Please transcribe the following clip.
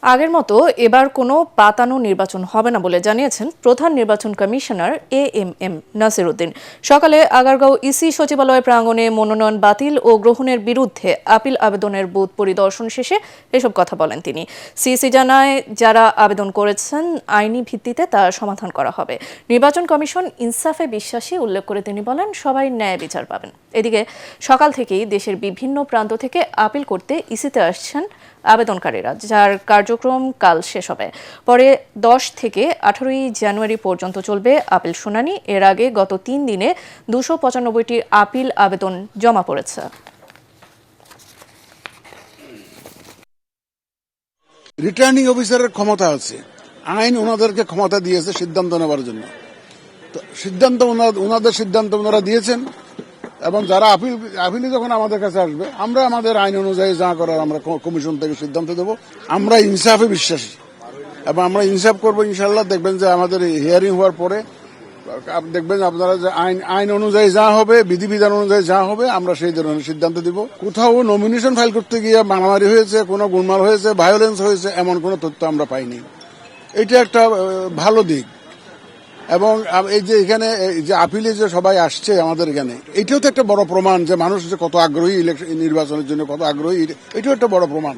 আগের মতো এবার কোনো পাতানো নির্বাচন হবে না বলে জানিয়েছেন প্রধান নির্বাচন কমিশনার এএমএম নাসির উদ্দিন। সকালে আগারগাঁও ইসি সচিবালয় প্রাঙ্গণে মনোনয়ন বাতিল ও গ্রহণের বিরুদ্ধে আপিল আবেদনের বুথ পরিদর্শন শেষে এসব কথা বলেন তিনি। সিইসি জানায়, যারা আবেদন করেছেন আইনি ভিত্তিতে তা সমাধান করা হবে। নির্বাচন কমিশন ইনসাফে বিশ্বাসী উল্লেখ করে তিনি বলেন, সবাই ন্যায় বিচার পাবেন। এদিকে সকাল থেকেই দেশের বিভিন্ন প্রান্ত থেকে আপিল করতে ইসিতে আসছেন আবেদনকারীরা, যার কার্যক্রম কাল শেষ হবে। পরে 10 থেকে 18 জানুয়ারি পর্যন্ত চলবে আপিল শুনানি। এর আগে গত 3 দিনে 295টি আপিল আবেদন জমা পড়েছে। রিটার্নিং অফিসারের ক্ষমতা আছে, আইন ওনাদেরকে ক্ষমতা দিয়েছে সিদ্ধান্ত নেওয়ার জন্য। তো ওনাদের সিদ্ধান্ত ওনারা দিয়েছেন, এবং যারা আপিলে যখন আমাদের কাছে আসবে, আমরা আমাদের আইন অনুযায়ী যা করার আমরা কমিশন থেকে সিদ্ধান্ত দেব। আমরা ইনসাফে বিশ্বাসী এবং আমরা ইনসাফ করবো ইনশাল্লাহ। দেখবেন যে আমাদের হিয়ারিং হওয়ার পরে দেখবেন আপনারা যে আইন অনুযায়ী যা হবে, বিধিবিধান অনুযায়ী যা হবে, আমরা সেই ধরনের সিদ্ধান্ত দিব। কোথাও নমিনেশন ফাইল করতে গিয়ে মারামারি হয়েছে, কোনো গোলমাল হয়েছে, ভায়োলেন্স হয়েছে, এমন কোনো তথ্য আমরা পাইনি। এটা একটা ভালো দিক। এবং এই যে এখানে যে আপিলে যে সবাই আসছে আমাদের এখানে, এটাও তো একটা বড় প্রমাণ যে মানুষ যে কত আগ্রহী, ইলেকশন নির্বাচনের জন্য কত আগ্রহী, এটাও একটা বড় প্রমাণ।